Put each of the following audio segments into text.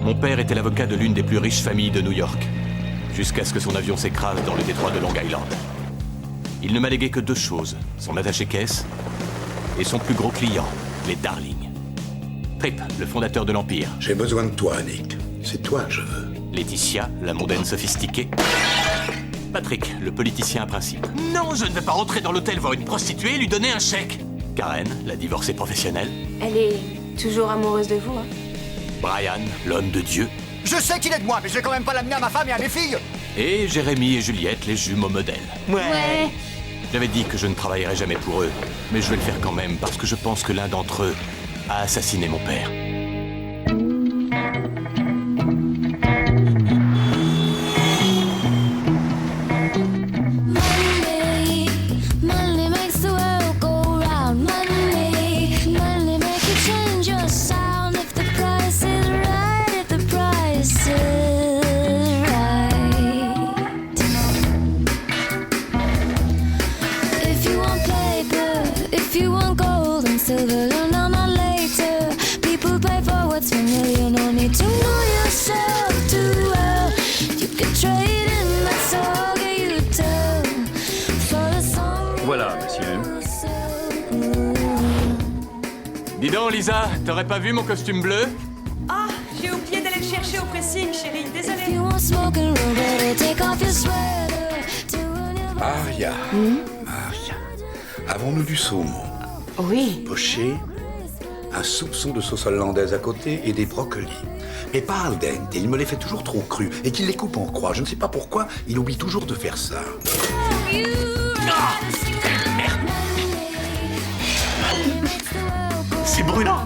Mon père était l'avocat de l'une des plus riches familles de New York, jusqu'à ce que son avion s'écrase dans le détroit de Long Island. Il ne m'a légué que deux choses, son attaché-caisse et son plus gros client, les Darling. Tripp, le fondateur de l'Empire. J'ai besoin de toi, Nick. C'est toi que je veux. Laetitia, la mondaine sophistiquée. Patrick, le politicien à principe. Non, je ne vais pas rentrer dans l'hôtel voir une prostituée et lui donner un chèque. Karen, la divorcée professionnelle. Elle est toujours amoureuse de vous, hein? Brian, l'homme de Dieu. Je sais qu'il est de moi, mais je vais quand même pas l'amener à ma femme et à mes filles. Et Jérémy et Juliette, les jumeaux modèles. Ouais. J'avais dit que je ne travaillerais jamais pour eux, mais je vais le faire quand même parce que je pense que l'un d'entre eux a assassiné mon père. Voilà, monsieur. Dis donc, Lisa, t'aurais pas vu mon costume bleu? Ah, j'ai oublié d'aller le chercher au pressing, chérie. Désolée. Maria. Maria. Avons-nous du saumon? Oui. Poché, un soupçon de sauce hollandaise à côté et des brocolis. Mais pas al dente, il me les fait toujours trop crus et qu'il les coupe en croix. Je ne sais pas pourquoi, il oublie toujours de faire ça. C'est brûlant!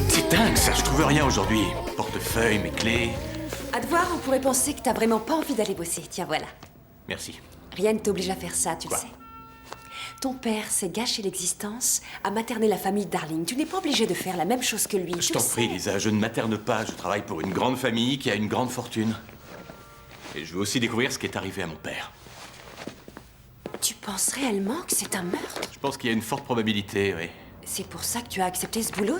C'est dingue ça, je trouve rien aujourd'hui. Mon portefeuille, mes clés... À te voir, on pourrait penser que t'as vraiment pas envie d'aller bosser. Tiens, voilà. Merci. Rien ne t'oblige à faire ça, tu Quoi? le sais. Ton père s'est gâché l'existence à materner la famille Darling. Tu n'es pas obligé de faire la même chose que lui. Je tu t'en le sais. prie, Lisa, je ne materne pas. Je travaille pour une grande famille qui a une grande fortune. Et je veux aussi découvrir ce qui est arrivé à mon père. Tu penses réellement que c'est un meurtre? Je pense qu'il y a une forte probabilité, oui. C'est pour ça que tu as accepté ce boulot?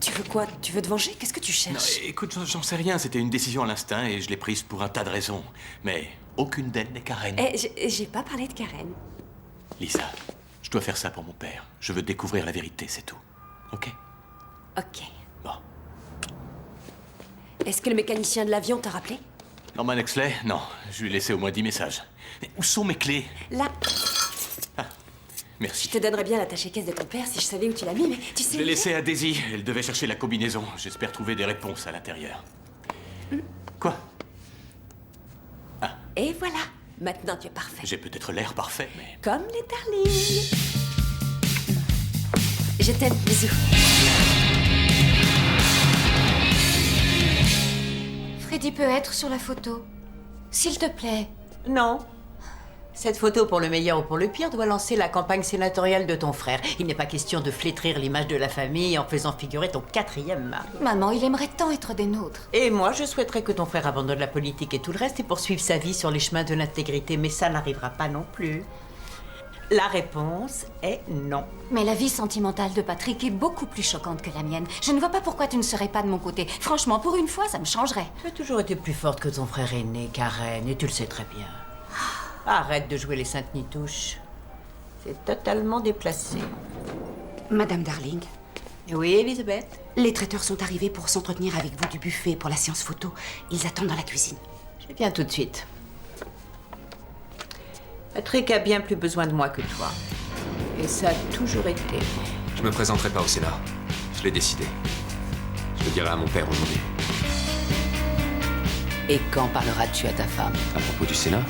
Tu veux quoi? Tu veux te venger? Qu'est-ce que tu Non, cherches? écoute, j'en sais rien. C'était une décision à l'instinct et je l'ai prise pour un tas de raisons. Mais aucune d'elles n'est Karen. J'ai pas parlé de Karen. Lisa, je dois faire ça pour mon père. Je veux découvrir la vérité, c'est tout. Ok? Ok. Bon. Est-ce que le mécanicien de l'avion t'a rappelé? Norman Exley? Non. Je lui ai laissé au moins 10 messages. Mais où sont mes clés? Là, Merci. je te donnerais bien l'attaché-caisse de ton père si je savais où tu l'as mis, mais tu sais... Je l'ai laissé à Daisy. Elle devait chercher la combinaison. J'espère trouver des réponses à l'intérieur. Quoi? Et voilà. Maintenant, tu es parfait. J'ai peut-être l'air parfait, mais... Comme les Darling. Je t'aime, bisous. Freddy peut être sur la photo. S'il te plaît. Non. Cette photo, pour le meilleur ou pour le pire, doit lancer la campagne sénatoriale de ton frère. Il n'est pas question de flétrir l'image de la famille en faisant figurer ton quatrième mari. Maman, il aimerait tant être des nôtres. Et moi, je souhaiterais que ton frère abandonne la politique et tout le reste et poursuive sa vie sur les chemins de l'intégrité, mais ça n'arrivera pas non plus. La réponse est non. Mais la vie sentimentale de Patrick est beaucoup plus choquante que la mienne. Je ne vois pas pourquoi tu ne serais pas de mon côté. Franchement, pour une fois, ça me changerait. Tu as toujours été plus forte que ton frère aîné, Karen, et tu le sais très bien. Arrête de jouer les saintes nitouches. C'est totalement déplacé. Madame Darling, Oui, Elisabeth? les traiteurs sont arrivés pour s'entretenir avec vous du buffet pour la séance photo. Ils attendent dans la cuisine. Je viens tout de suite. Patrick a bien plus besoin de moi que toi. Et ça a toujours été. Je me présenterai pas au Sénat. Je l'ai décidé. Je le dirai à mon père aujourd'hui. Et quand parleras-tu à ta femme? À propos du Sénat?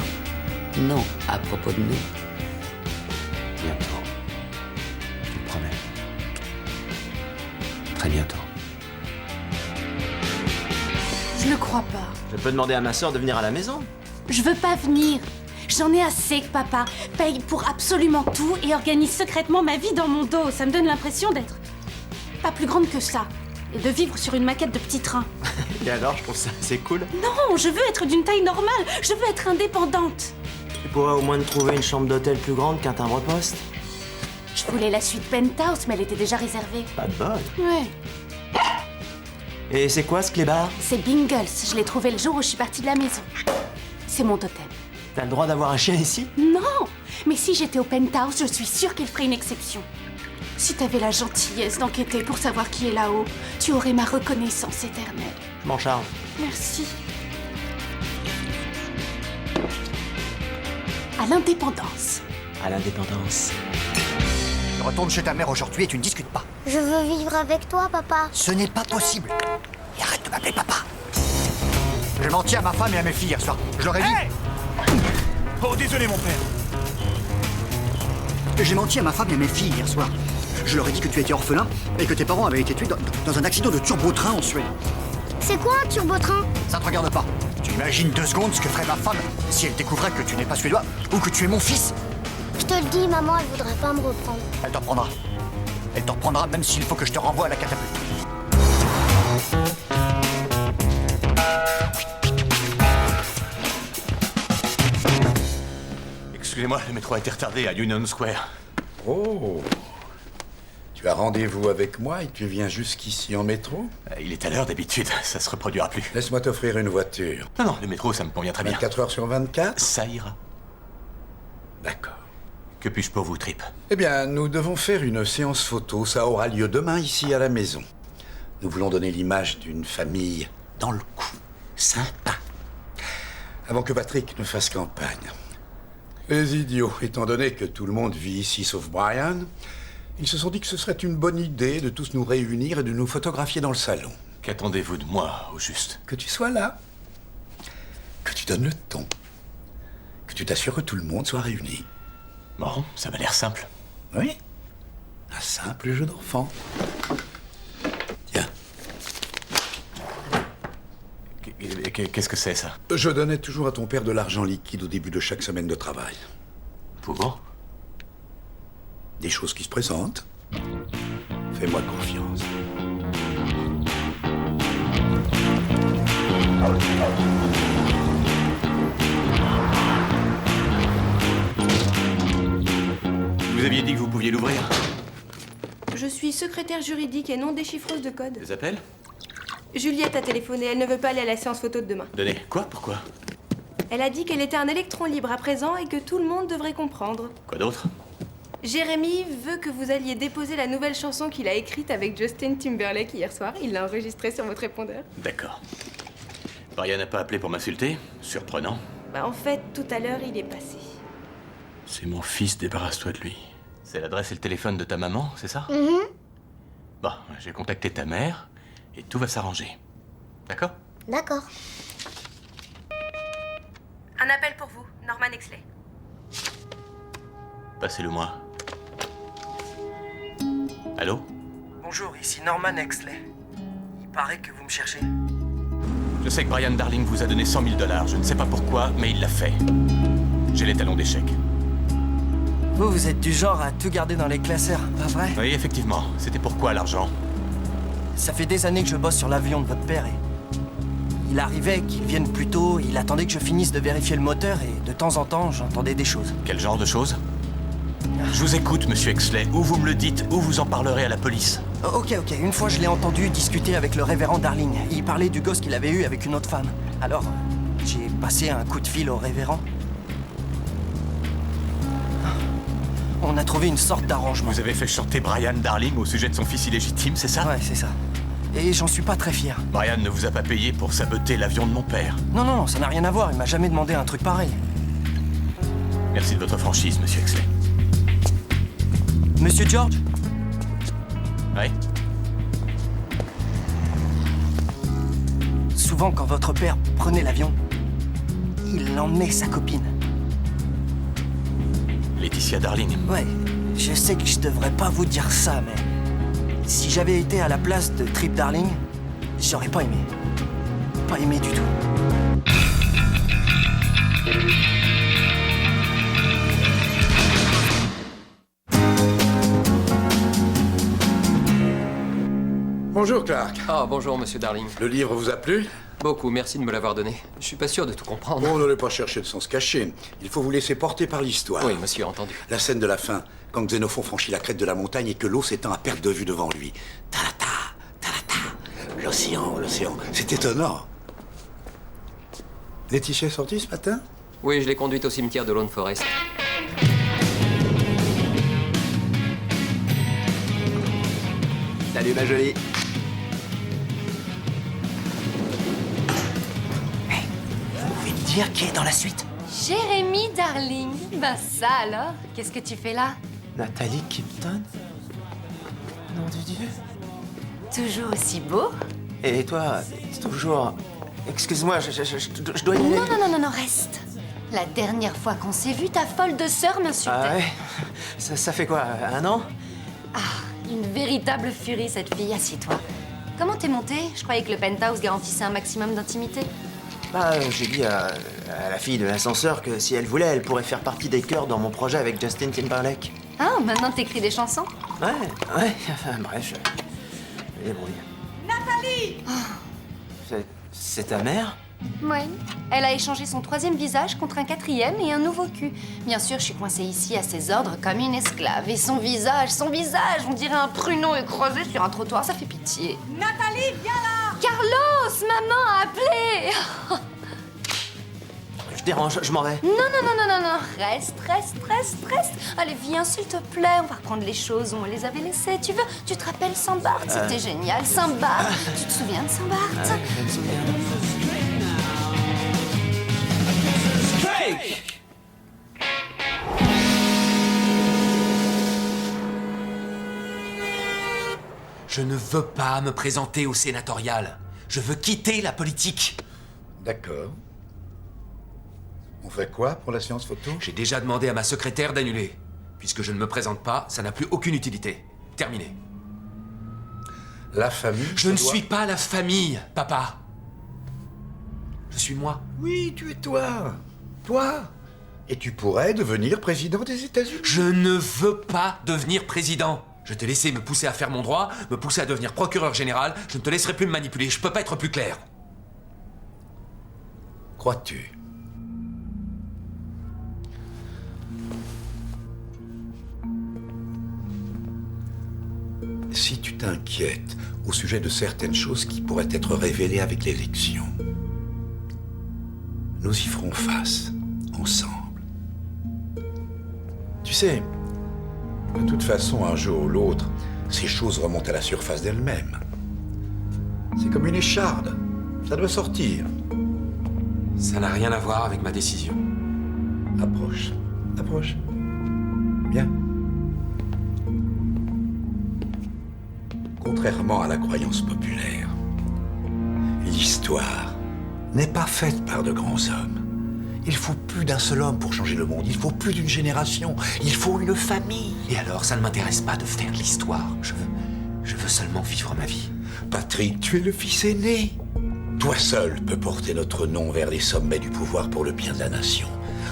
Non, à propos de nous. Bientôt. Je le promets. Très bientôt. Je ne crois pas. Je peux demander à ma sœur de venir à la maison. Je veux pas venir. J'en ai assez que papa paye pour absolument tout et organise secrètement ma vie dans mon dos. Ça me donne l'impression d'être pas plus grande que ça. et de vivre sur une maquette de petit train. Et alors, je trouve ça assez cool. Non, je veux être d'une taille normale. Je veux être indépendante. Tu pourrais au moins te trouver une chambre d'hôtel plus grande qu'un timbre-poste. Je voulais la suite penthouse, mais elle était déjà réservée. Pas de bol. Ouais. Et c'est quoi ce clébard? C'est Bingles. Je l'ai trouvé le jour où je suis partie de la maison. C'est mon totem. T'as le droit d'avoir un chien ici? Non, mais si j'étais au penthouse, je suis sûre qu'il ferait une exception. Si t'avais la gentillesse d'enquêter pour savoir qui est là-haut, tu aurais ma reconnaissance éternelle. Je m'en charge. Merci. À l'indépendance. À l'indépendance. Tu retournes chez ta mère aujourd'hui et tu ne discutes pas. Je veux vivre avec toi, papa. Ce n'est pas possible. Et arrête de m'appeler papa. J'ai menti à ma femme et à mes filles hier soir. Je leur ai dit... Oh, désolé, mon père. J'ai menti à ma femme et à mes filles hier soir. Je leur ai dit que tu étais orphelin et que tes parents avaient été tués dans un accident de turbotrain en Suède. C'est quoi un turbotrain? Ça te regarde pas. Tu imagines 2 secondes ce que ferait ma femme si elle découvrait que tu n'es pas suédois ou que tu es mon fils? Je te le dis, maman, elle voudrait pas me reprendre. Elle te reprendra. Elle te reprendra même s'il faut que je te renvoie à la catapulte. Excusez-moi, le métro a été retardé à Union Square. Oh. Tu as rendez-vous avec moi et tu viens jusqu'ici en métro? Il est à l'heure d'habitude, ça se reproduira plus. Laisse-moi t'offrir une voiture. Non, le métro, ça me convient très bien. 24 heures sur 24? Ça ira. D'accord. Que puis-je pour vous, Trip? Eh bien, nous devons faire une séance photo. Ça aura lieu demain ici à la maison. Nous voulons donner l'image d'une famille dans le coup. Sympa. Avant que Patrick ne fasse campagne. Les idiots, étant donné que tout le monde vit ici sauf Brian, ils se sont dit que ce serait une bonne idée de tous nous réunir et de nous photographier dans le salon. Qu'attendez-vous de moi, au juste? Que tu sois là. Que tu donnes le ton. Que tu t'assures que tout le monde soit réuni. Bon, ça m'a l'air simple. Oui. Un simple jeu d'enfant. Tiens. Qu'est-ce que c'est, ça? Je donnais toujours à ton père de l'argent liquide au début de chaque semaine de travail. Pour? Des choses qui se présentent. Fais-moi confiance. Vous aviez dit que vous pouviez l'ouvrir? Je suis secrétaire juridique et non déchiffreuse de code. Des appels? Juliette a téléphoné, elle ne veut pas aller à la séance photo de demain. Donnez. Quoi? Pourquoi? Elle a dit qu'elle était un électron libre à présent et que tout le monde devrait comprendre. Quoi d'autre? Jérémy veut que vous alliez déposer la nouvelle chanson qu'il a écrite avec Justin Timberlake hier soir. Il l'a enregistrée sur votre répondeur. D'accord. Brian n'a pas appelé pour m'insulter? Surprenant. Bah en fait, tout à l'heure, il est passé. C'est mon fils, débarrasse-toi de lui. C'est l'adresse et le téléphone de ta maman, c'est ça? Bon, j'ai contacté ta mère et tout va s'arranger. D'accord? D'accord. Un appel pour vous, Norman Exley. Passez-le-moi. Allô? Bonjour, ici Norman Exley. Il paraît que vous me cherchez. Je sais que Brian Darling vous a donné 100 000 $. Je ne sais pas pourquoi, mais il l'a fait. J'ai les talons d'échec. Vous êtes du genre à tout garder dans les classeurs, pas vrai? Oui, effectivement. C'était pourquoi l'argent? Ça fait des années que je bosse sur l'avion de votre père et... Il arrivait qu'il vienne plus tôt, il attendait que je finisse de vérifier le moteur et de temps en temps, j'entendais des choses. Quel genre de choses? Je vous écoute, monsieur Exley. Ou vous me le dites, ou vous en parlerez à la police. Ok. Une fois, je l'ai entendu discuter avec le révérend Darling. Il parlait du gosse qu'il avait eu avec une autre femme. Alors, j'ai passé un coup de fil au révérend. On a trouvé une sorte d'arrangement. Vous avez fait chanter Brian Darling au sujet de son fils illégitime, c'est ça? Ouais, c'est ça. Et j'en suis pas très fier. Brian ne vous a pas payé pour saboter l'avion de mon père. Non, ça n'a rien à voir. Il m'a jamais demandé un truc pareil. Merci de votre franchise, monsieur Exley. Monsieur George? Oui? Souvent, quand votre père prenait l'avion, il emmenait sa copine. Laetitia Darling. Ouais, je sais que je devrais pas vous dire ça, mais... Si j'avais été à la place de Trip Darling, j'aurais pas aimé. Pas aimé du tout. Bonjour, Clark. Ah, bonjour, monsieur Darling. Le livre vous a plu? Beaucoup, merci de me l'avoir donné. Je suis pas sûr de tout comprendre. On n'allait pas chercher de sens caché. Il faut vous laisser porter par l'histoire. Oui, monsieur, entendu. La scène de la fin, quand Xénophon franchit la crête de la montagne et que l'eau s'étend à perte de vue devant lui. Talata, talata, l'océan, l'océan. C'est étonnant. Laetitia est sortie ce matin? Oui, je l'ai conduite au cimetière de Lone Forest. Salut ma jolie. Vous pouvez me dire qui est dans la suite? Jérémy Darling. Bah ça alors, qu'est-ce que tu fais là? Nathalie Kipton? Nom de Dieu. Toujours aussi beau? Et toi, toujours... Excuse-moi, je dois y aller. Non, reste. La dernière fois qu'on s'est vu, ta folle de sœur m'insultait. Ah ouais? Ça fait quoi, 1 an? Ah, une véritable furie, cette fille. Assieds-toi. Comment t'es montée? Je croyais que le penthouse garantissait un maximum d'intimité. Bah, j'ai dit à la fille de l'ascenseur que si elle voulait, elle pourrait faire partie des chœurs dans mon projet avec Justin Timberlake. Ah, maintenant t'écris des chansons? Ouais, enfin bref, je me débrouille. Nathalie! C'est ta mère? Ouais. Elle a échangé son 3e visage contre un 4e et un nouveau cul. Bien sûr, je suis coincée ici à ses ordres comme une esclave. Et son visage, on dirait un pruneau écrasé sur un trottoir, ça fait pitié. Nathalie, viens là! Carlos, maman a appelé! Je dérange, je m'en vais. Non. Reste. Allez, viens, s'il te plaît. On va reprendre les choses où on les avait laissées. Tu te rappelles Saint-Barth? C'était génial, Saint-Barth. Tu te souviens de Saint-Barth? Je me souviens. Je ne veux pas me présenter au sénatorial. Je veux quitter la politique. D'accord. On fait quoi pour la séance photo? J'ai déjà demandé à ma secrétaire d'annuler. Puisque je ne me présente pas, ça n'a plus aucune utilité. Terminé. La famille? Je ne suis pas la famille, papa. Je suis moi. Oui, tu es toi. Toi. Et tu pourrais devenir président des États-Unis. Je ne veux pas devenir président. Je t'ai laissé me pousser à faire mon droit, me pousser à devenir procureur général. Je ne te laisserai plus me manipuler. Je peux pas être plus clair. Crois-tu? Si tu t'inquiètes au sujet de certaines choses qui pourraient être révélées avec l'élection, nous y ferons face, ensemble. Tu sais, de toute façon, un jour ou l'autre, ces choses remontent à la surface d'elles-mêmes. C'est comme une écharde, ça doit sortir. Ça n'a rien à voir avec ma décision. Approche. Viens. Contrairement à la croyance populaire, l'histoire n'est pas faite par de grands hommes. Il faut plus d'un seul homme pour changer le monde. Il faut plus d'une génération. Il faut une famille. Et alors, ça ne m'intéresse pas de faire l'histoire. Je veux seulement vivre ma vie. Patrick, tu es le fils aîné. Toi seul peux porter notre nom vers les sommets du pouvoir pour le bien de la nation.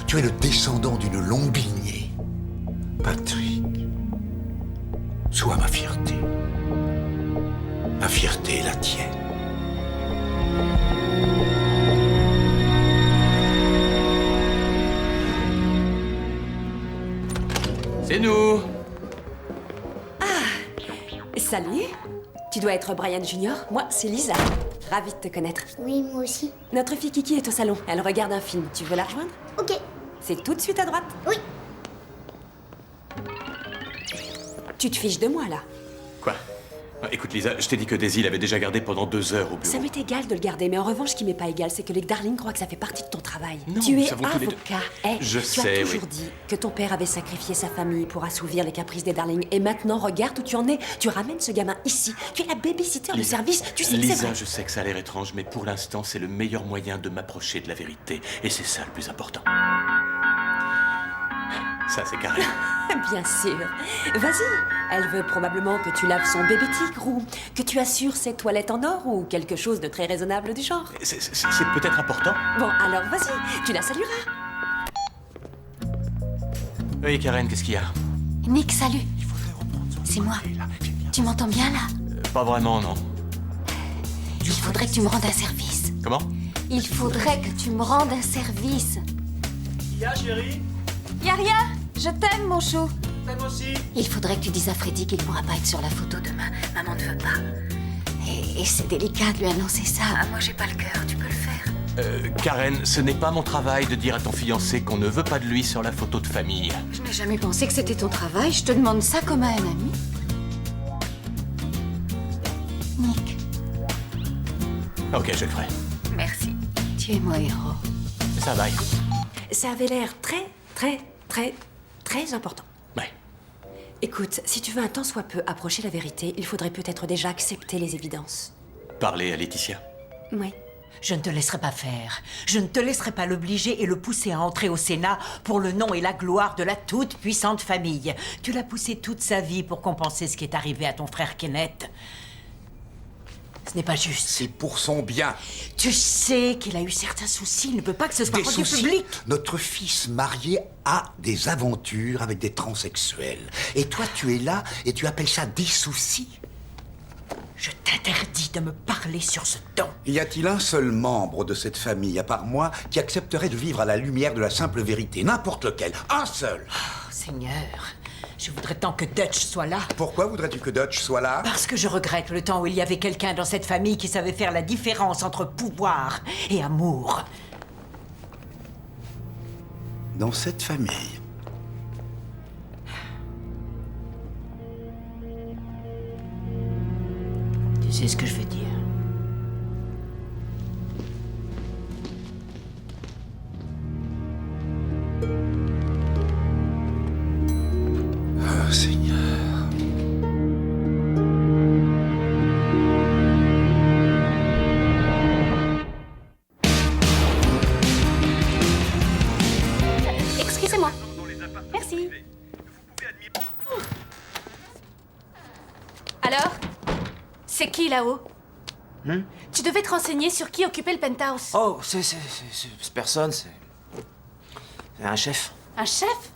Tu es le descendant d'une longue lignée. Patrick, sois ma fierté. Ma fierté est la tienne. C'est nous. Salut. Tu dois être Brian Junior. Moi, c'est Lisa. Ravie de te connaître. Oui, moi aussi. Notre fille Kiki est au salon. Elle regarde un film. Tu veux la rejoindre? Ok. C'est tout de suite à droite. Oui. Tu te fiches de moi, là? Quoi? Écoute, Lisa, je t'ai dit que Daisy l'avait déjà gardé pendant 2 heures au bureau. Ça m'est égal de le garder, mais en revanche, ce qui m'est pas égal, c'est que les Darling croient que ça fait partie de ton travail. Non, tu nous es savons tous les deux. avocat. Eh, Je tu sais, as toujours oui. dit que ton père avait sacrifié sa famille pour assouvir les caprices des Darling. Et maintenant, regarde où tu en es. Tu ramènes ce gamin ici. Tu es la babysitter de Lisa, service. Tu sais que c'est Lisa, vrai. je sais que ça a l'air étrange, mais pour l'instant, c'est le meilleur moyen de m'approcher de la vérité. Et c'est ça le plus important. Ça, c'est carré. Bien sûr. Vas-y. Elle veut probablement que tu laves son bébé tigre ou que tu assures ses toilettes en or ou quelque chose de très raisonnable du genre. C'est peut-être important. Bon, alors vas-y. Tu la salueras. Oui, Karen, qu'est-ce qu'il y a? Nick, salut. C'est moi. Tu m'entends bien, là? Pas vraiment, non. Il faudrait que tu me rendes un service. Comment? Il faudrait que tu me rendes un service. Y'a, chérie? Y'a rien. Je t'aime, mon chou. T'aimes aussi? Il faudrait que tu dises à Freddy qu'il ne pourra pas être sur la photo demain. Maman ne veut pas. Et c'est délicat de lui annoncer ça. Moi, j'ai pas le cœur. Tu peux le faire. Karen, ce n'est pas mon travail de dire à ton fiancé qu'on ne veut pas de lui sur la photo de famille. Je n'ai jamais pensé que c'était ton travail. Je te demande ça comme à un ami. Nick. Ok, je le ferai. Merci. Tu es mon héros. Ça va. Ça avait l'air très important. Ouais. Écoute, si tu veux un tant soit peu approcher la vérité, il faudrait peut-être déjà accepter les évidences. Parler à Laetitia. Oui. Je ne te laisserai pas faire. Je ne te laisserai pas l'obliger et le pousser à entrer au Sénat pour le nom et la gloire de la toute-puissante famille. Tu l'as poussé toute sa vie pour compenser ce qui est arrivé à ton frère Kenneth. Ce n'est pas juste. C'est pour son bien. Tu sais qu'il a eu certains soucis. Il ne peut pas que ce soit Des rendu soucis. public. Notre fils marié a des aventures avec des transsexuels. Et toi, tu es là et tu appelles ça des soucis? Je t'interdis de me parler sur ce ton. Y a-t-il un seul membre de cette famille, à part moi, qui accepterait de vivre à la lumière de la simple vérité? N'importe lequel. Un seul. Oh, Seigneur, je voudrais tant que Dutch soit là. Pourquoi voudrais-tu que Dutch soit là? Parce que je regrette le temps où il y avait quelqu'un dans cette famille qui savait faire la différence entre pouvoir et amour. Dans cette famille. Tu sais ce que je veux dire. Oh, Seigneur. Excusez-moi. Merci. Alors? C'est qui là-haut? Tu devais te renseigner sur qui occupait le penthouse. Oh, c'est personne, c'est un chef. Un chef?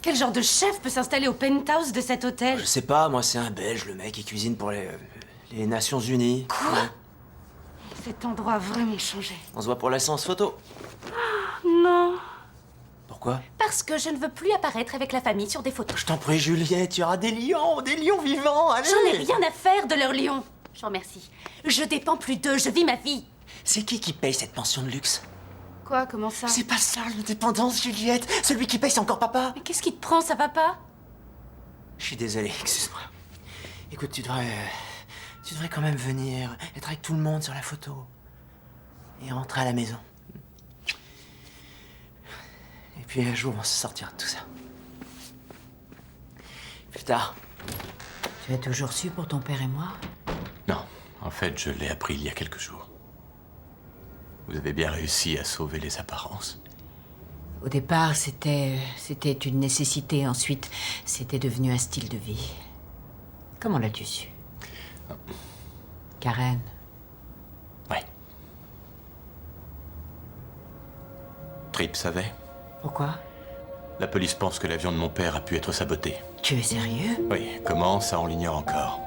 Quel genre de chef peut s'installer au penthouse de cet hôtel? Je sais pas, moi c'est un Belge, le mec, il cuisine pour les Nations Unies. Quoi? Ouais. Cet endroit a vraiment changé. On se voit pour la séance photo. Non. Pourquoi? Parce que je ne veux plus apparaître avec la famille sur des photos. Je t'en prie, Juliette, tu auras des lions vivants, allez! J'en ai rien à faire de leurs lions. Je vous remercie. Je dépends plus d'eux, je vis ma vie. C'est qui paye cette pension de luxe? Quoi, comment ça? C'est pas ça, l'indépendance, Juliette. Celui qui paye, c'est encore papa. Mais qu'est-ce qui te prend, ça va pas? Je suis désolé, excuse-moi. Écoute, tu devrais quand même venir, être avec tout le monde sur la photo. Et rentrer à la maison. Et puis un jour, on se sortira de tout ça. Plus tard. Tu as toujours su pour ton père et moi? Non, en fait, je l'ai appris il y a quelques jours. Vous avez bien réussi à sauver les apparences. Au départ, c'était une nécessité. Ensuite, c'était devenu un style de vie. Comment l'as-tu su? Karen. Ouais. Tripp savait. Pourquoi? La police pense que l'avion de mon père a pu être saboté. Tu es sérieux? Oui, comment, ça on l'ignore encore.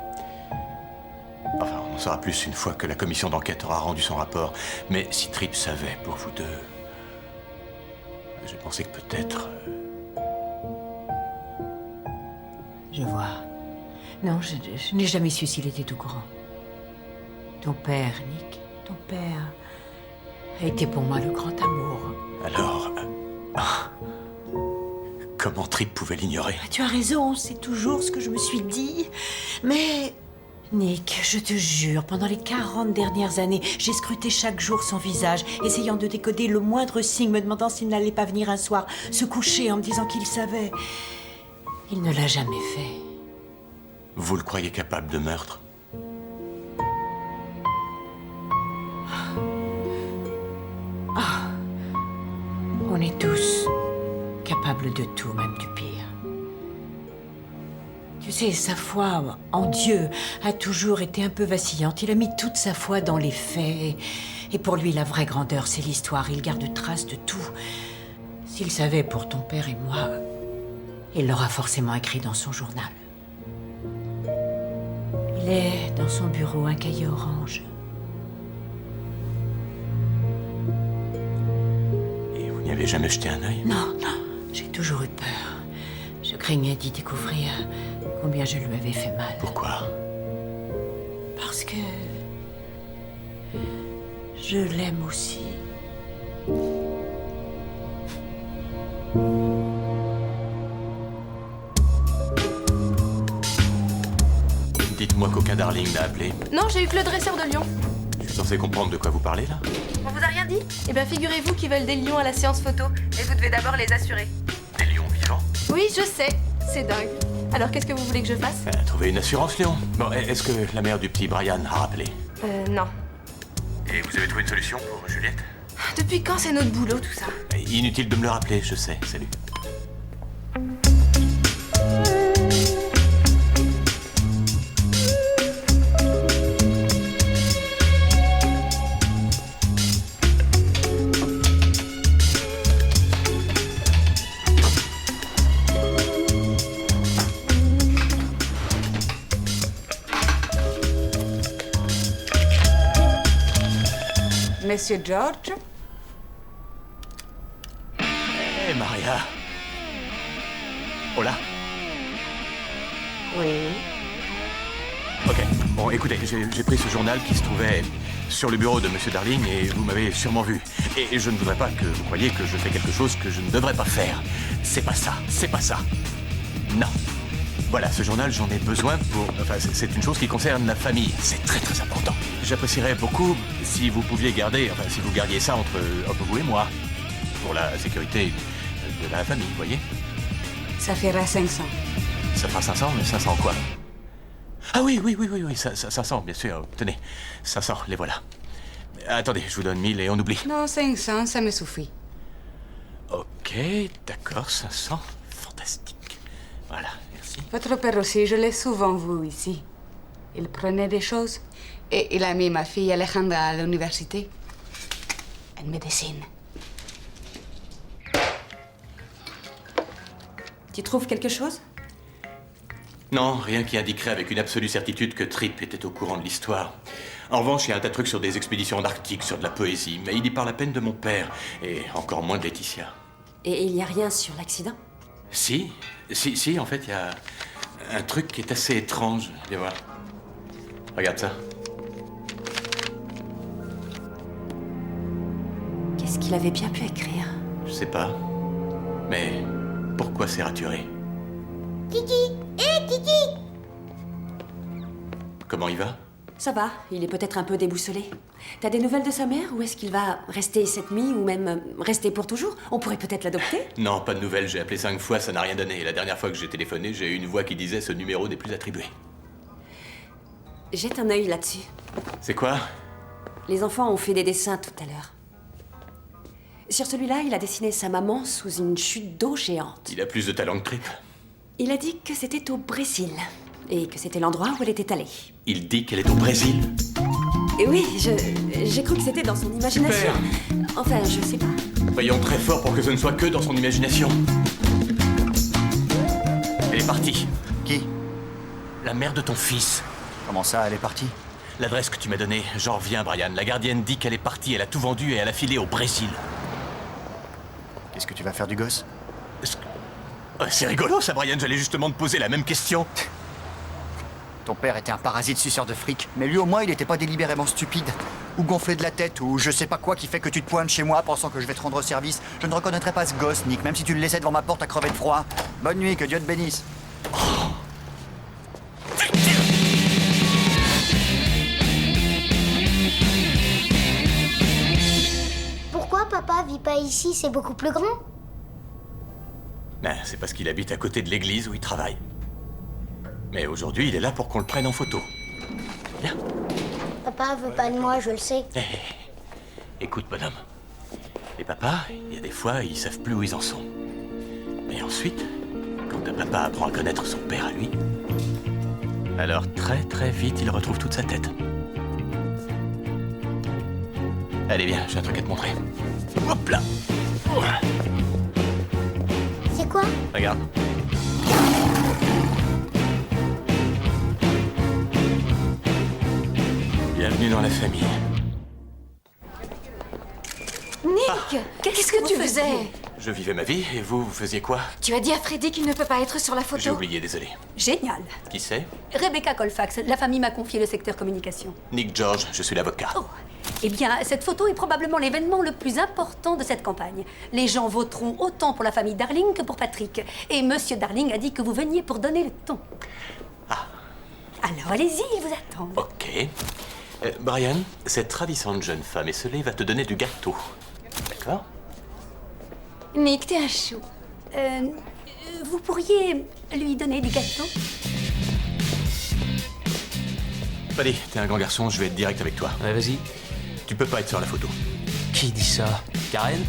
Enfin, on en saura plus une fois que la commission d'enquête aura rendu son rapport. Mais si Tripp savait pour vous deux, j'ai pensé que peut-être... Je vois. Non, je n'ai jamais su s'il était au courant. Ton père, Nick, ton père a été pour moi le grand amour. Alors... comment Tripp pouvait l'ignorer? Tu as raison, c'est toujours ce que je me suis dit. Mais... Nick, je te jure, pendant les 40 dernières années, j'ai scruté chaque jour son visage, essayant de décoder le moindre signe, me demandant s'il n'allait pas venir un soir se coucher en me disant qu'il savait. Il ne l'a jamais fait. Vous le croyez capable de meurtre? On est tous capables de tout, même du pire. Tu sais, sa foi en Dieu a toujours été un peu vacillante. Il a mis toute sa foi dans les faits. Et pour lui, la vraie grandeur, c'est l'histoire. Il garde trace de tout. S'il savait pour ton père et moi, il l'aura forcément écrit dans son journal. Il est dans son bureau, un cahier orange. n'y avez jamais jeté un œil? Non, j'ai toujours eu peur. Je craignais d'y découvrir combien je lui avais fait mal. Pourquoi? Parce que je l'aime aussi. Dites-moi qu'aucun Darling n'a appelé. Non, j'ai eu que le dresseur de lions. Je suis censé comprendre de quoi vous parlez, là? On vous a rien dit? Eh bien, figurez-vous qu'ils veulent des lions à la séance photo. Et vous devez d'abord les assurer. Des lions vivants? Oui, je sais. C'est dingue. Alors, qu'est-ce que vous voulez que je fasse? Trouver une assurance, Léon. Bon, est-ce que la mère du petit Brian a rappelé? Non. Et vous avez trouvé une solution pour Juliette? Depuis quand c'est notre boulot, tout ça? Inutile de me le rappeler, je sais. Salut. Monsieur George? Hé, Maria. Oh là. Oui. Ok. Bon, écoutez, j'ai pris ce journal qui se trouvait sur le bureau de Monsieur Darling et vous m'avez sûrement vu. Et je ne voudrais pas que vous croyiez que je fais quelque chose que je ne devrais pas faire. C'est pas ça. C'est pas ça. Non. Voilà, ce journal, j'en ai besoin pour... Enfin, c'est une chose qui concerne la famille. C'est très très important. J'apprécierais beaucoup si vous pouviez garder... Enfin, si vous gardiez ça entre vous et moi. Pour la sécurité de la famille, vous voyez? Ça fera 500. Ça fera 500, mais 500 quoi? Ah oui, 500, bien sûr. Tenez, 500, les voilà. Attendez, je vous donne 1000 et on oublie. Non, 500, ça me suffit. Ok, d'accord, 500. Fantastique. Voilà, merci. Votre père aussi, je l'ai souvent vu ici. Il prenait des choses et il a mis ma fille Alejandra à l'université. En médecine. Tu trouves quelque chose? Non, rien qui indiquerait avec une absolue certitude que Tripp était au courant de l'histoire. En revanche, il y a un tas de trucs sur des expéditions en Arctique, sur de la poésie, mais il y parle à peine de mon père, et encore moins de Laetitia. Et il n'y a rien sur l'accident? Si, en fait, il y a un truc qui est assez étrange. Viens voir. Regarde ça. Qu'est-ce qu'il avait bien pu écrire? Je sais pas. Mais pourquoi c'est raturé? Kiki! Hé, Kiki! Comment il va? Ça va, il est peut-être un peu déboussolé. T'as des nouvelles de sa mère? Ou est-ce qu'il va rester cette nuit ou même rester pour toujours? On pourrait peut-être l'adopter? Non, pas de nouvelles. J'ai appelé 5 fois, ça n'a rien donné. Et la dernière fois que j'ai téléphoné, j'ai eu une voix qui disait ce numéro n'est plus attribué. Jette un œil là-dessus. C'est quoi? Les enfants ont fait des dessins tout à l'heure. Sur celui-là, il a dessiné sa maman sous une chute d'eau géante. Il a plus de talent que Tripp. Il a dit que c'était au Brésil et que c'était l'endroit où elle était allée. Il dit qu'elle est au Brésil? Et oui, j'ai cru que c'était dans son imagination. Super. Enfin, je sais pas. Voyons très fort pour que ce ne soit que dans son imagination. Elle est partie. Qui? La mère de ton fils. Comment ça, elle est partie? L'adresse que tu m'as donnée, j'en reviens, Brian. La gardienne dit qu'elle est partie, elle a tout vendu et elle a filé au Brésil. Qu'est-ce que tu vas faire du gosse? C'est rigolo ça, Brian, j'allais justement te poser la même question. Ton père était un parasite suceur de fric, mais lui au moins il était pas délibérément stupide. Ou gonflé de la tête, ou je sais pas quoi qui fait que tu te pointes chez moi pensant que je vais te rendre service. Je ne reconnaîtrais pas ce gosse, Nick, même si tu le laissais devant ma porte à crever de froid. Bonne nuit, que Dieu te bénisse. Pourquoi papa vit pas ici? C'est beaucoup plus grand. Ben, c'est parce qu'il habite à côté de l'église où il travaille. Mais aujourd'hui, il est là pour qu'on le prenne en photo. Viens. Papa veut pas de moi, je le sais. Écoute, bonhomme. Les papas, il y a des fois, ils savent plus où ils en sont. Mais ensuite, quand un papa apprend à connaître son père à lui, alors très très vite, il retrouve toute sa tête. Allez, viens, j'ai un truc à te montrer. Hop là! C'est quoi? Regarde. Bienvenue dans la famille. Nick! Nick, qu'est-ce que tu faisais? Je vivais ma vie, et vous faisiez quoi? Tu as dit à Freddy qu'il ne peut pas être sur la photo? J'ai oublié, désolé. Génial. Qui c'est? Rebecca Colfax, la famille m'a confié le secteur communication. Nick George, je suis l'avocat. Oh. Eh bien, cette photo est probablement l'événement le plus important de cette campagne. Les gens voteront autant pour la famille Darling que pour Patrick. Et Monsieur Darling a dit que vous veniez pour donner le ton. Ah. Alors allez-y, il vous attend. Ok. Brian, cette ravissante jeune femme esselée va te donner du gâteau. D'accord? Nick, t'es un chou. Vous pourriez lui donner du gâteau? Buddy, t'es un grand garçon, je vais être direct avec toi. Ouais, vas-y. Tu peux pas être sur la photo. Qui dit ça? Karen?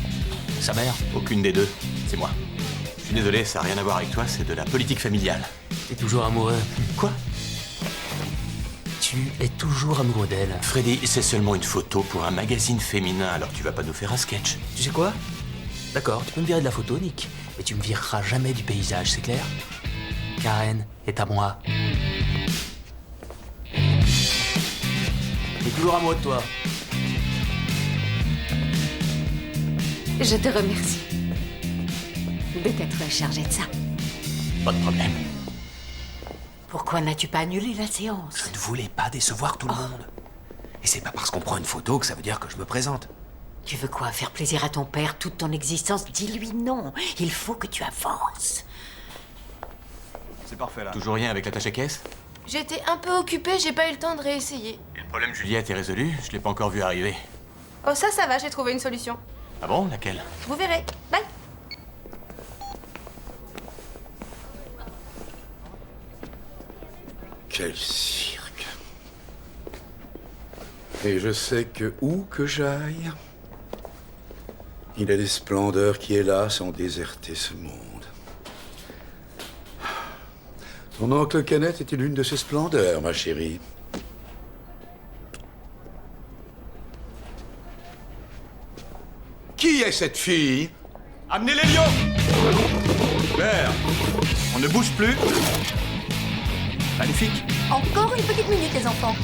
Sa mère? Aucune des deux, c'est moi. Je suis désolé, ça n'a rien à voir avec toi, c'est de la politique familiale. T'es toujours amoureux. Quoi? Tu es toujours amoureux d'elle. Freddy, c'est seulement une photo pour un magazine féminin, alors tu vas pas nous faire un sketch. Tu sais quoi? D'accord, tu peux me virer de la photo, Nick, mais tu me vireras jamais du paysage, c'est clair? Karen est à moi. T'es toujours amoureux de toi. Je te remercie de t'être chargé de ça. Pas de problème. Pourquoi n'as-tu pas annulé la séance? Je ne voulais pas décevoir tout le monde. Et c'est pas parce qu'on prend une photo que ça veut dire que je me présente. Tu veux quoi? Faire plaisir à ton père toute ton existence? Dis-lui non. Il faut que tu avances. C'est parfait là. Toujours rien avec l'attaché-caisse? J'étais un peu occupée, j'ai pas eu le temps de réessayer. Et le problème Juliette est résolu, je l'ai pas encore vu arriver. Oh ça va, j'ai trouvé une solution. Ah bon? Laquelle? Vous verrez. Bye. Quel cirque. Et je sais que où que j'aille, il y a des splendeurs qui, hélas, ont déserté ce monde. Ton oncle Kenneth était l'une de ces splendeurs, ma chérie. Qui est cette fille? Amenez les lions! Claire, on ne bouge plus. Magnifique. Encore une petite minute, les enfants.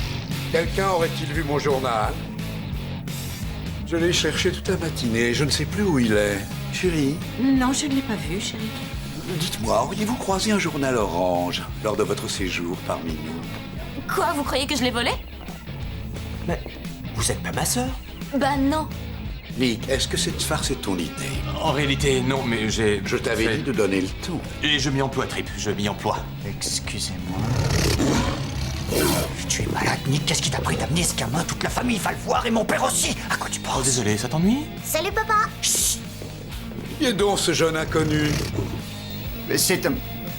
Quelqu'un aurait-il vu mon journal? Je l'ai cherché toute la matinée, je ne sais plus où il est. Chérie? Non, je ne l'ai pas vu, chérie. Dites-moi, auriez-vous croisé un journal orange lors de votre séjour parmi nous? Quoi, vous croyez que je l'ai volé? Mais vous êtes pas ma sœur? Bah non. Nick, est-ce que cette farce est ton idée? En réalité, non, mais j'ai... Je t'avais dit de donner le ton. Et je m'y emploie, Trip, je m'y emploie. Excusez-moi. Tu es malade, Nick. Qu'est-ce qui t'a pris d'amener ce gamin? Toute la famille va le voir et mon père aussi. À quoi tu penses? Oh, désolé, ça t'ennuie? Salut papa. Chut. Qui est donc ce jeune inconnu? C'est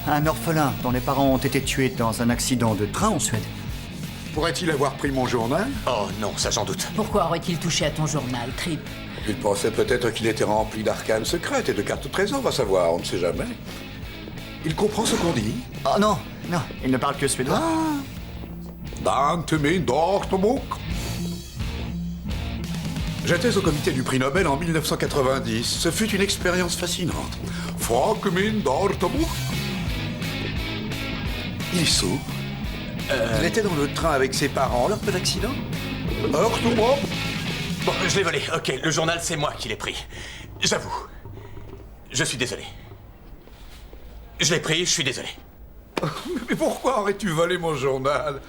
un orphelin dont les parents ont été tués dans un accident de train en Suède. Pourrait-il avoir pris mon journal? Oh non, ça j'en doute. Pourquoi aurait-il touché à ton journal, Trip? Il pensait peut-être qu'il était rempli d'arcanes secrètes et de cartes trésors, va savoir, on ne sait jamais. Il comprend ce qu'on dit? Oh non, non, il ne parle que suédois. J'étais au comité du prix Nobel en 1990. Ce fut une expérience fascinante. Il est sourd. Il était dans le train avec ses parents lors de l'accident. Bon, je l'ai volé, ok, le journal c'est moi qui l'ai pris. J'avoue. Je suis désolé. Je l'ai pris, je suis désolé. Mais pourquoi aurais-tu volé mon journal?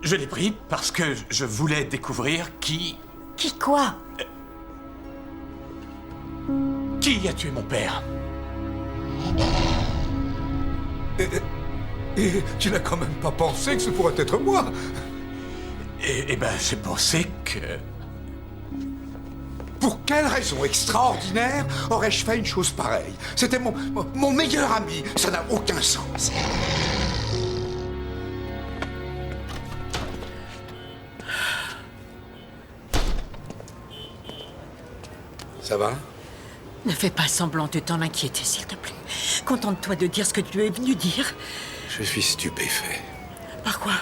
Je l'ai pris parce que je voulais découvrir qui... Qui quoi? Qui a tué mon père? Et tu n'as quand même pas pensé que ce pourrait être moi? Eh ben, j'ai pensé que... Pour quelle raison extraordinaire aurais-je fait une chose pareille? C'était mon meilleur ami. Ça n'a aucun sens. Ça va? Ne fais pas semblant de t'en inquiéter, s'il te plaît. Contente-toi de dire ce que tu es venu dire. Je suis stupéfait. Par quoi?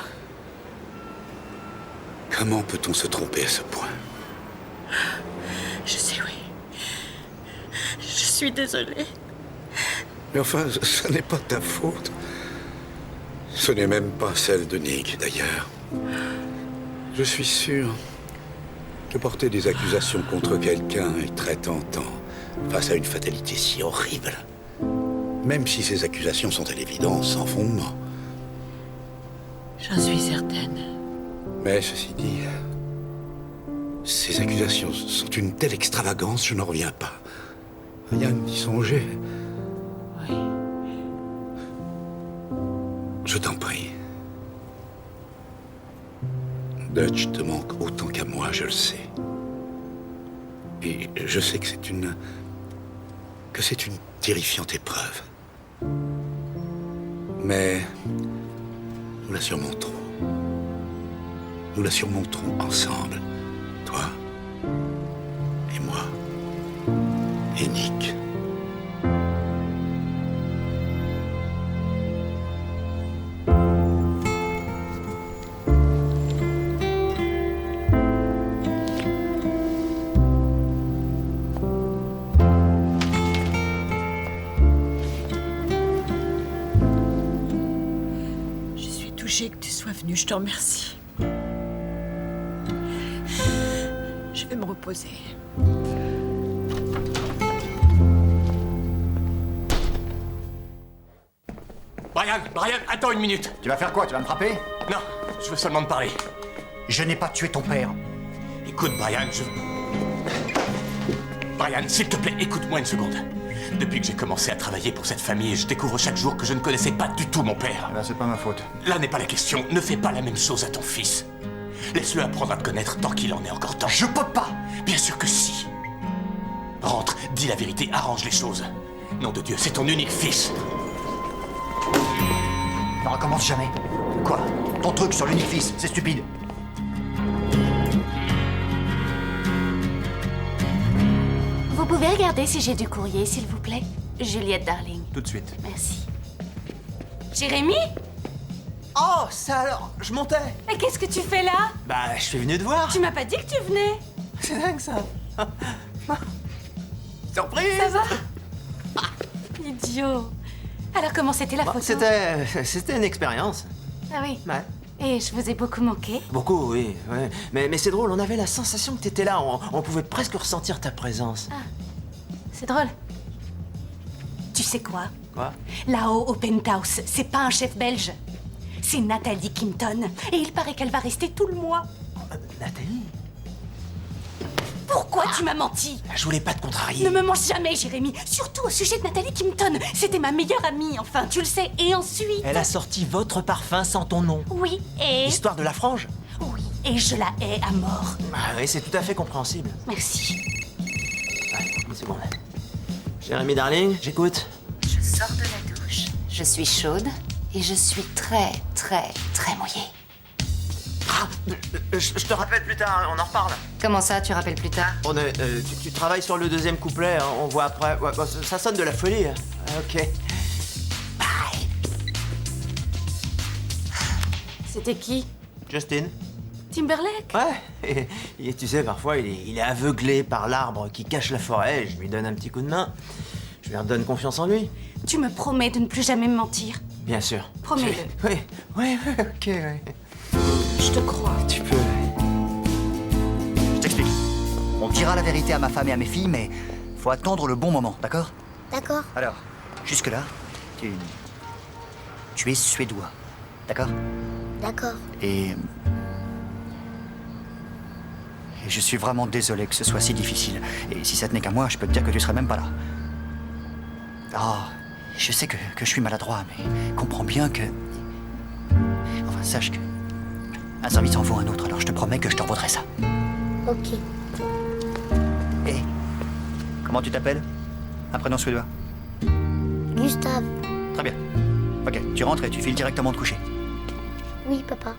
Comment peut-on se tromper à ce point? Je sais, oui. Je suis désolée. Mais enfin, ce n'est pas ta faute. Ce n'est même pas celle de Nick, d'ailleurs. Je suis sûr Que porter des accusations contre quelqu'un est très tentant face à une fatalité si horrible. Même si ces accusations sont à l'évidence sans fondement. J'en suis certaine. Mais ceci dit, ces accusations sont une telle extravagance, je n'en reviens pas. Rien que d'y songer. Oui. Je t'en prie. Dutch te manque autant qu'à moi, je le sais. Et je sais que c'est une terrifiante épreuve. Mais nous la surmonterons. Nous la surmonterons ensemble. Toi et moi et Nick. Que tu sois venu, je te remercie. Je vais me reposer. Brian, attends une minute. Tu vas faire quoi? Tu vas me frapper? Non, je veux seulement te parler. Je n'ai pas tué ton père. Écoute, Brian, Brian, s'il te plaît, écoute-moi une seconde. Depuis que j'ai commencé à travailler pour cette famille, je découvre chaque jour que je ne connaissais pas du tout mon père. Là, c'est pas ma faute. Là n'est pas la question. Ne fais pas la même chose à ton fils. Laisse-le apprendre à te connaître tant qu'il en est encore temps. Je peux pas! Bien sûr que si. Rentre, dis la vérité, arrange les choses. Nom de Dieu, c'est ton unique fils. Ne recommence jamais. Quoi? Ton truc sur l'unique fils, c'est stupide. Vous pouvez regarder si j'ai du courrier, s'il vous plaît? Juliette Darling. Tout de suite. Merci. Jérémy? Oh, ça alors, je montais. Mais qu'est-ce que tu fais là? Bah, je suis venu te voir. Tu m'as pas dit que tu venais. C'est dingue ça. Surprise. Ça va? Idiot. Alors comment c'était la photo? C'était une expérience. Ah oui. Ouais. Et je vous ai beaucoup manqué. Beaucoup, oui. Ouais. Mais c'est drôle, on avait la sensation que t'étais là. On pouvait presque ressentir ta présence. Ah, c'est drôle. Tu sais quoi? Quoi? Là-haut, au penthouse, c'est pas un chef belge. C'est Nathalie Kimpton. Et il paraît qu'elle va rester tout le mois. Nathalie? Pourquoi tu m'as menti? Je voulais pas te contrarier. Ne me mens jamais, Jérémy. Surtout au sujet de Nathalie Kimpton. C'était ma meilleure amie, enfin, tu le sais. Et ensuite... Elle a sorti votre parfum sans ton nom. Oui, et... Histoire de la frange? Oui, et je la hais à mort. Ah oui, c'est tout à fait compréhensible. Merci. Ouais, une seconde. Jérémy Darling, j'écoute. Je sors de la douche. Je suis chaude et je suis très, très, très mouillée. Ah, je te rappelle plus tard, on en reparle. Comment ça, tu rappelles plus tard? Tu travailles sur le deuxième couplet, hein, on voit après. Ouais, ça sonne de la folie. Hein. Ok. Bye. C'était qui? Justin. Timberlake? Ouais. Et tu sais, parfois, il est aveuglé par l'arbre qui cache la forêt. Je lui donne un petit coup de main. Je lui redonne confiance en lui. Tu me promets de ne plus jamais me mentir? Bien sûr. Promets-le. Oui, ok, ouais. Je te crois. Tu peux. Je t'explique. On dira la vérité à ma femme et à mes filles, mais faut attendre le bon moment, d'accord? D'accord. Alors, jusque-là, tu es suédois, d'accord? D'accord. Et je suis vraiment désolé que ce soit si difficile. Et si ça tenait qu'à moi, je peux te dire que tu serais même pas là. Ah, je sais que je suis maladroit, mais comprends bien que... Enfin, sache que... un service en vaut un autre, alors je te promets que je te revaudrai ça. Ok. Et comment tu t'appelles? Un prénom suédois. Gustave. Très bien. Ok, tu rentres et tu files directement te coucher. Oui, papa.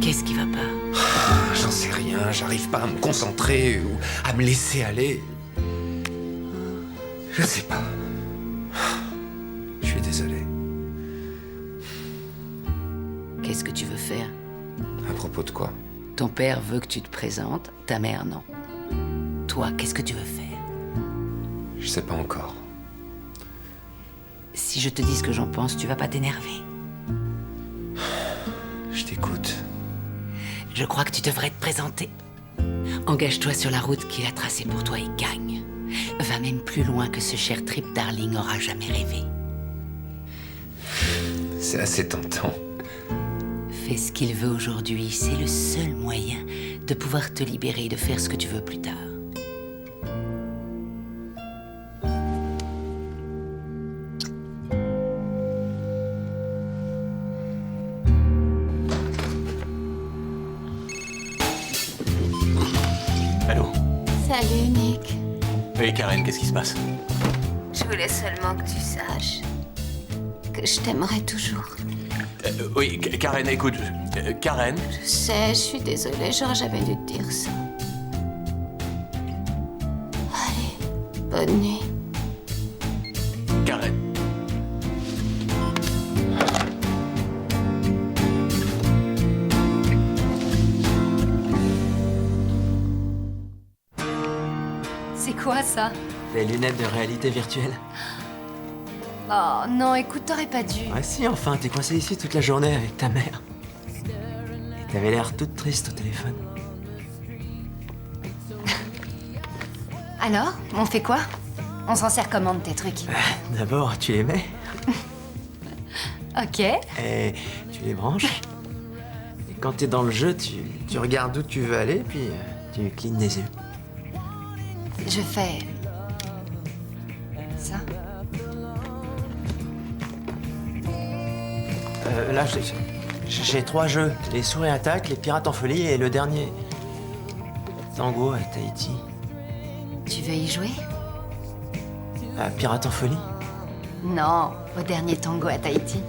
Qu'est-ce qui va pas? J'en sais rien, j'arrive pas à me concentrer ou à me laisser aller. Je sais pas. Je suis désolé. Qu'est-ce que tu veux faire? À propos de quoi? Ton père veut que tu te présentes, ta mère non. Toi, qu'est-ce que tu veux faire? Je sais pas encore. Si je te dis ce que j'en pense, tu vas pas t'énerver. Je t'écoute. Je crois que tu devrais te présenter. Engage-toi sur la route qu'il a tracée pour toi et gagne. Va même plus loin que ce cher Trip Darling aura jamais rêvé. C'est assez tentant. Fais ce qu'il veut aujourd'hui, c'est le seul moyen de pouvoir te libérer et de faire ce que tu veux plus tard. Allô? Salut, Nick. Oui, Karen, qu'est-ce qui se passe? Je voulais seulement que tu saches que je t'aimerai toujours. Oui, Karen, écoute. Karen? Je sais, je suis désolée, j'aurais jamais dû te dire ça. Allez, bonne nuit. Karen. C'est quoi ça? Des lunettes de réalité virtuelle. Oh non, écoute, t'aurais pas dû. Ah si, enfin, t'es coincé ici toute la journée avec ta mère. Et t'avais l'air toute triste au téléphone. Alors, on fait quoi? On s'en sert comment de tes trucs? D'abord, tu les mets. Ok. Et tu les branches. Et quand t'es dans le jeu, tu regardes où tu veux aller, puis tu clignes des yeux. Je fais... ça. Là, j'ai 3 jeux. Les souris attaquent, les pirates en folie et le dernier... Tango à Tahiti. Tu veux y jouer? À Pirates en folie? Non, au dernier tango à Tahiti.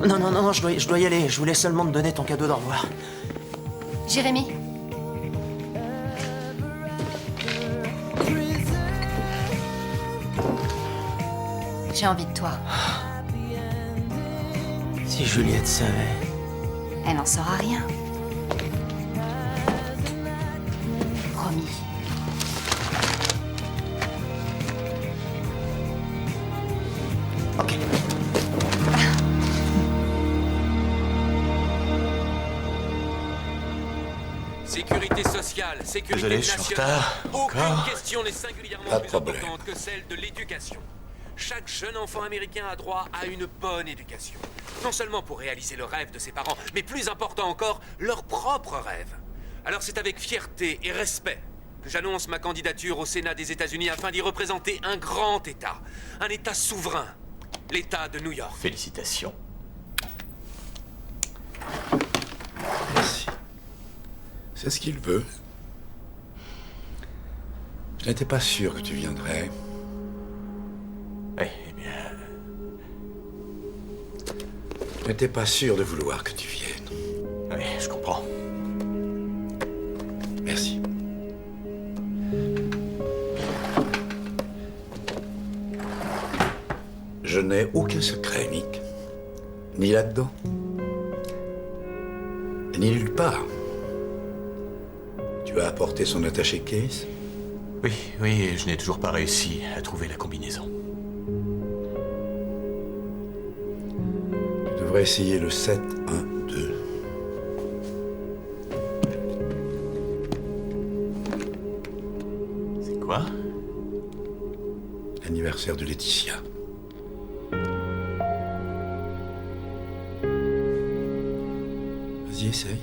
Non, je dois y aller. Je voulais seulement te donner ton cadeau d'au revoir. Jérémy? J'ai envie de toi. Si Juliette savait. Elle n'en saura rien. Promis. Ok. Sécurité sociale, sécurité Désolé, je suis en nationale. retard. Aucune Encore. question n'est singulièrement Pas de plus problème. importante que celle de l'éducation. Chaque jeune enfant américain a droit à une bonne éducation. Non seulement pour réaliser le rêve de ses parents, mais plus important encore, leur propre rêve. Alors c'est avec fierté et respect que j'annonce ma candidature au Sénat des États-Unis afin d'y représenter un grand État. Un État souverain. L'État de New York. Félicitations. Merci. C'est ce qu'il veut. Je n'étais pas sûr que tu viendrais. Oui, eh bien... Je n'étais pas sûr de vouloir que tu viennes. Oui, je comprends. Merci. Je n'ai aucun secret, Nick. Ni là-dedans, ni nulle part. Tu as apporté son attaché-case? Oui, et je n'ai toujours pas réussi à trouver la combinaison. Tu devrais essayer le 7-1-2. C'est quoi? L'anniversaire de Laetitia. Vas-y, essaye.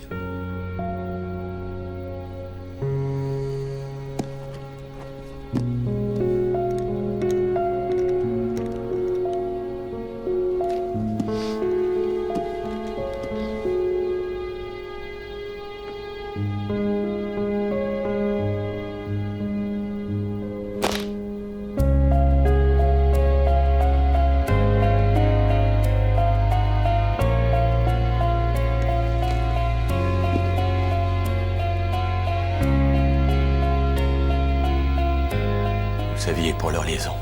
Vous saviez pour leur liaison.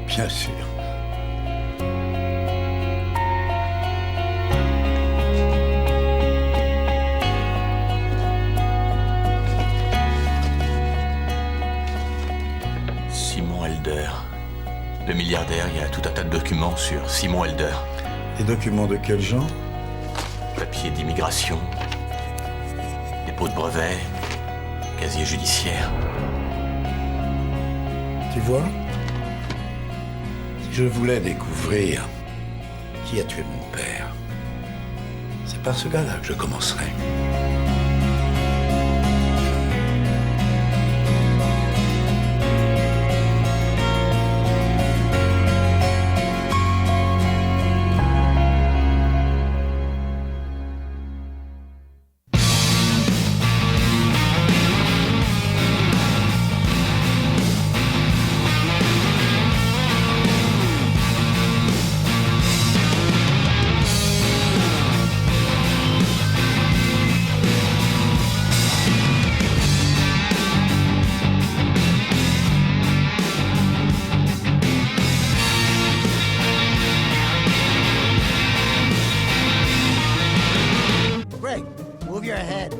Bien sûr. Simon Helder. Le milliardaire, il y a tout un tas de documents sur Simon Helder. Des documents de quel genre? Papiers d'immigration, dépôt de brevets, casier judiciaire. Tu vois? Si je voulais découvrir qui a tué mon père, c'est par ce gars-là que je commencerais. Greg, move your head.